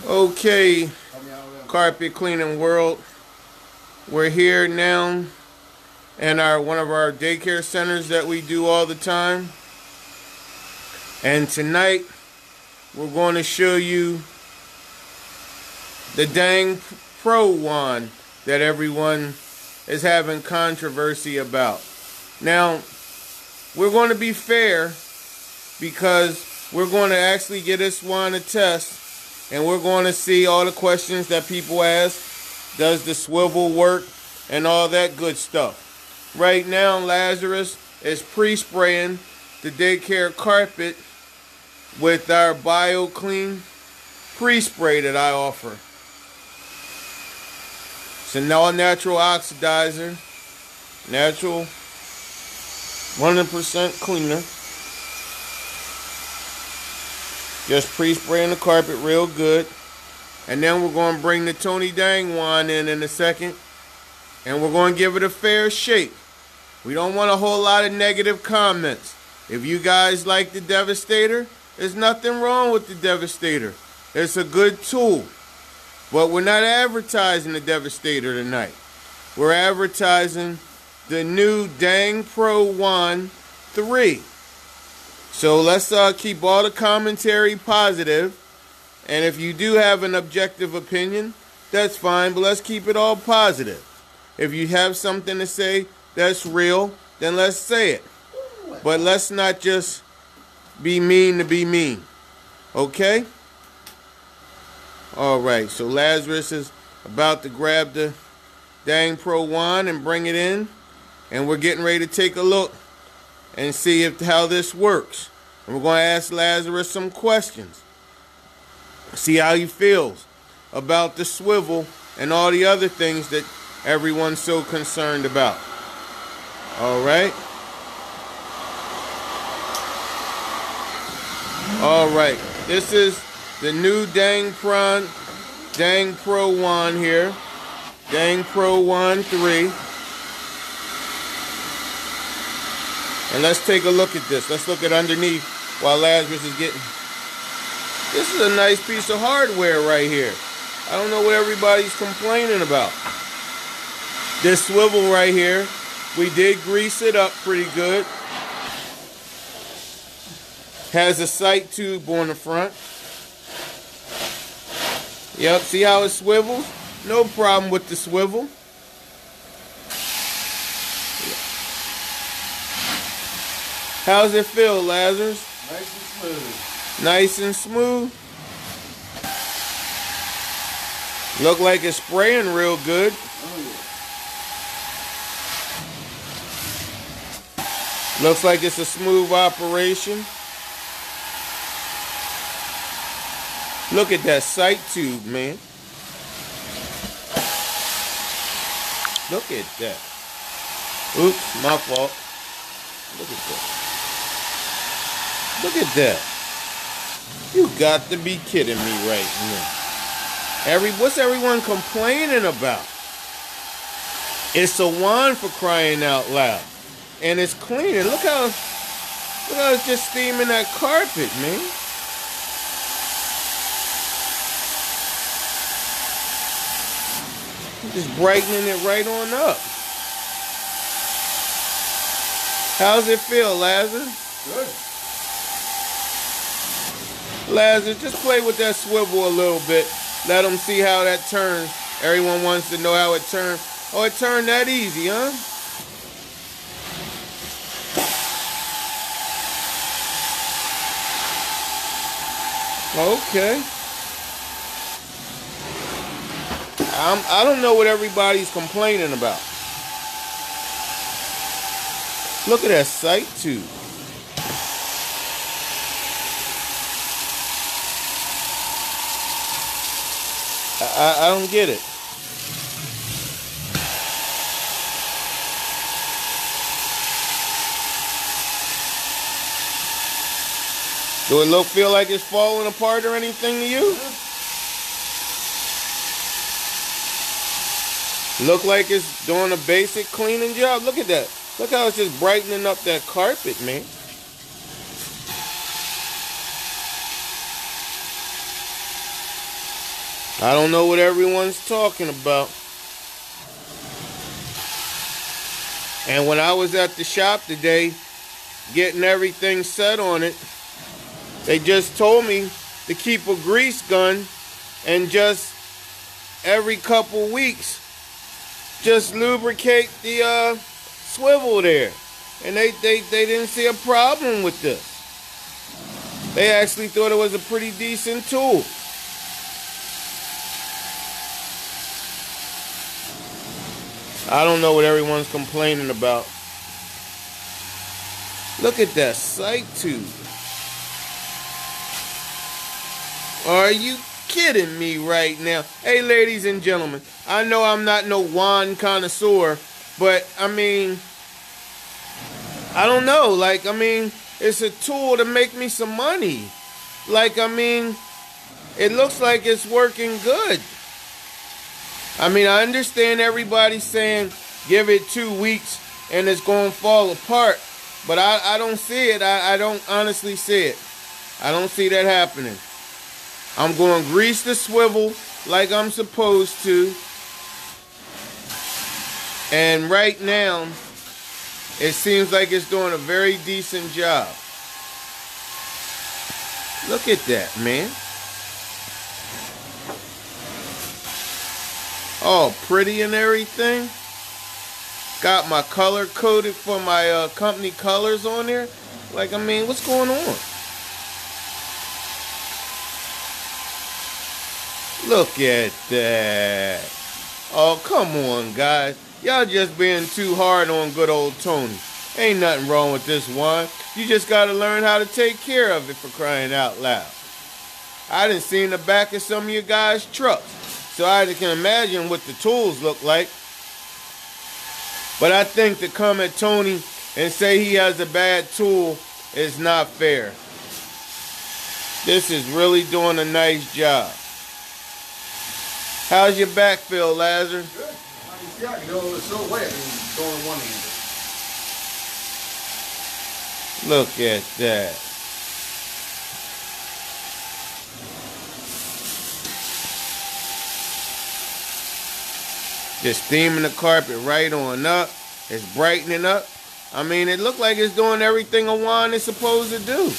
Okay, carpet cleaning world. We're here now in one of our daycare centers that we do all the time. And tonight we're going to show you the DangPro wand that everyone is having controversy about. Now, we're going to be fair because we're going to actually get this wand a test. And we're going to see all the questions that people ask. Does the swivel work? And all that good stuff. Right now, Lazarus is pre-spraying the daycare carpet with our BioClean pre-spray that I offer. It's an all-natural oxidizer. Natural 100% cleaner. Just pre-spraying the carpet real good. And then we're going to bring the Tony Dang wand in a second. And we're going to give it a fair shake. We don't want a whole lot of negative comments. If you guys like the Devastator, there's nothing wrong with the Devastator. It's a good tool. But we're not advertising the Devastator tonight. We're advertising the new DangPro Wand 3. So let's keep all the commentary positive. And if you do have an objective opinion, that's fine, but let's keep it all positive. If you have something to say that's real, then let's say it. But let's not just be mean to be mean. Okay? Alright, so Lazarus is about to grab the DangPro wand and bring it in. And we're getting ready to take a look and see how this works. And we're going to ask Lazarus some questions. See how he feels about the swivel and all the other things that everyone's so concerned about. Alright? Alright. This is the new DangPro wand here. DangPro Wand 3. And let's take a look at this. Let's look at underneath while Lazarus is getting... This is a nice piece of hardware right here. I don't know what everybody's complaining about. This swivel right here, we did grease it up pretty good. Has a sight tube on the front. Yep, see how it swivels? No problem with the swivel. How's it feel, Lazarus? Nice and smooth. Nice and smooth. Look like it's spraying real good. Oh, yeah. Looks like it's a smooth operation. Look at that sight tube, man. Look at that. Oops, my fault. Look at that. Look at that. You got to be kidding me right now. What's everyone complaining about? It's a wand, for crying out loud. And it's cleaning. Look how it's just steaming that carpet, man. Just brightening it right on up. How's it feel, Lazarus? good. Lazarus, just play with that swivel a little bit. Let them see how that turns. Everyone wants to know how it turns. Oh, it turned that easy, huh? Okay. I don't know what everybody's complaining about. Look at that sight tube. I don't get it. Do it feel like it's falling apart or anything to you? Look like it's doing a basic cleaning job. Look at that. Look how it's just brightening up that carpet, man. I don't know what everyone's talking about. And when I was at the shop today, getting everything set on it, they just told me to keep a grease gun and just every couple weeks, just lubricate the swivel there. And they didn't see a problem with this. They actually thought it was a pretty decent tool. I don't know what everyone's complaining about. Look at that sight tube. Are you kidding me right now? Hey, ladies and gentlemen, I know I'm not no wand connoisseur, but I mean, I don't know. Like, I mean, it's a tool to make me some money. Like, I mean, it looks like it's working good. I mean, I understand everybody saying give it 2 weeks and it's going to fall apart. But I don't see it. I don't honestly see it. I don't see that happening. I'm going to grease the swivel like I'm supposed to. And right now, it seems like it's doing a very decent job. Look at that, man. All pretty and everything. Got my color coded for my company colors on there. Like, I mean, what's going on? Look at that. Oh, come on, guys. Y'all just being too hard on good old Tony. Ain't nothing wrong with this one. You just got to learn how to take care of it, for crying out loud. I done seen the back of some of you guys' trucks, so I can imagine what the tools look like. But I think to come at Tony and say he has a bad tool is not fair. This is really doing a nice job. How's your back feel, Lazarus? Good. I can see, I can go, it's so wet and going one-handed. Look at that. Just steaming the carpet right on up. It's brightening up. I mean, it looked like it's doing everything a wand is supposed to do.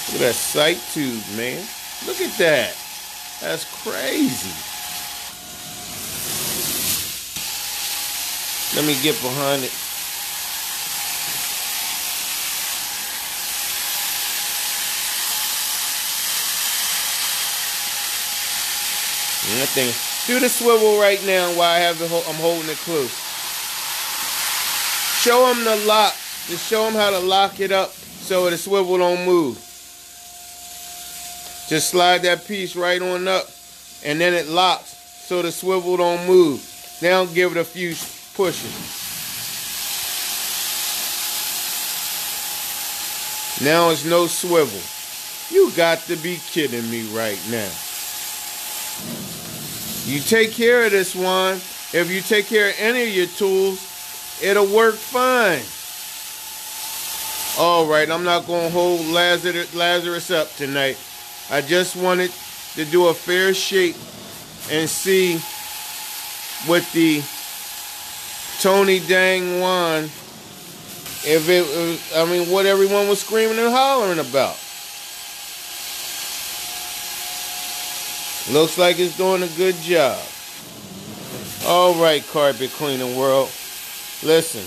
Look at that sight tube, man. Look at that. That's crazy. Let me get behind it. And that thing, do the swivel right now while I have I'm holding it close. Show them the lock. Just show them how to lock it up so the swivel don't move. Just slide that piece right on up, and then it locks so the swivel don't move. Now give it a few pushes. Now it's no swivel. You got to be kidding me right now. You take care of this one. If you take care of any of your tools, it'll work fine. All right, I'm not going to hold Lazarus up tonight. I just wanted to do a fair shake and see what the Tony Dang wand, if it was, I mean, what everyone was screaming and hollering about. Looks like it's doing a good job. All right, carpet cleaning world. Listen,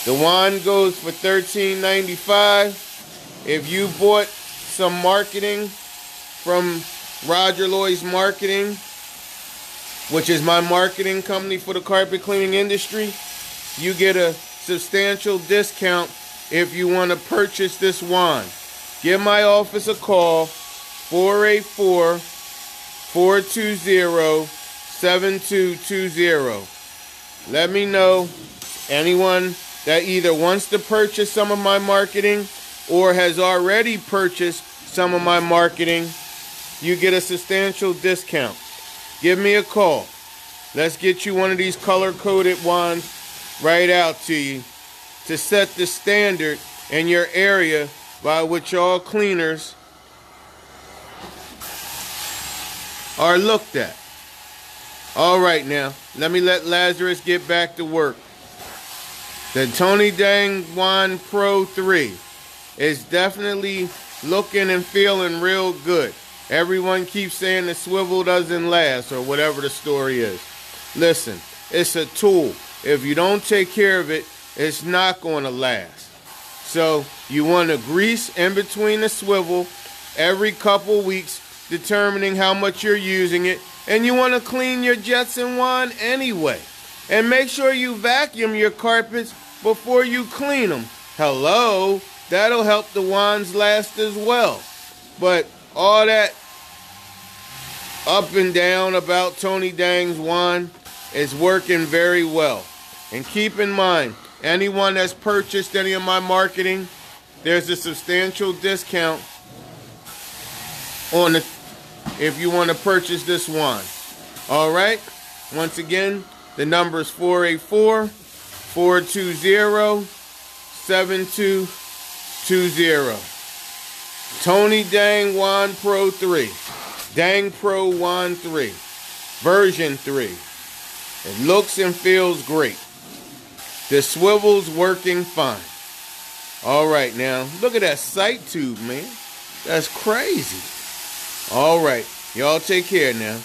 the wand goes for $13.95. If you bought some marketing from Roger Lloyd's Marketing, which is my marketing company for the carpet cleaning industry, you get a substantial discount if you want to purchase this wand. Give my office a call, 484-420-7220. Let me know anyone that either wants to purchase some of my marketing or has already purchased some of my marketing. You get a substantial discount. Give me a call. Let's get you one of these color-coded wands right out to you to set the standard in your area by which all cleaners are looked at. All right, now, let me let Lazarus get back to work. The Tony Dang Pro 3 is definitely looking and feeling real good. Everyone keeps saying the swivel doesn't last or whatever the story is. Listen, it's a tool. If you don't take care of it, it's not going to last. So you want to grease in between the swivel every couple weeks, determining how much you're using it. And you want to clean your Jetson wand anyway. And make sure you vacuum your carpets before you clean them. Hello, that'll help the wands last as well. But all that up and down about Tony Dang's wand is working very well. And keep in mind, anyone that's purchased any of my marketing, there's a substantial discount on the if you want to purchase this wand. All right? Once again, the number is 484-420-7220. Tony Dang Wand Pro 3. DangPro Wand 3. Version 3. It looks and feels great. The swivel's working fine. All right, now, look at that sight tube, man. That's crazy. All right, y'all take care now.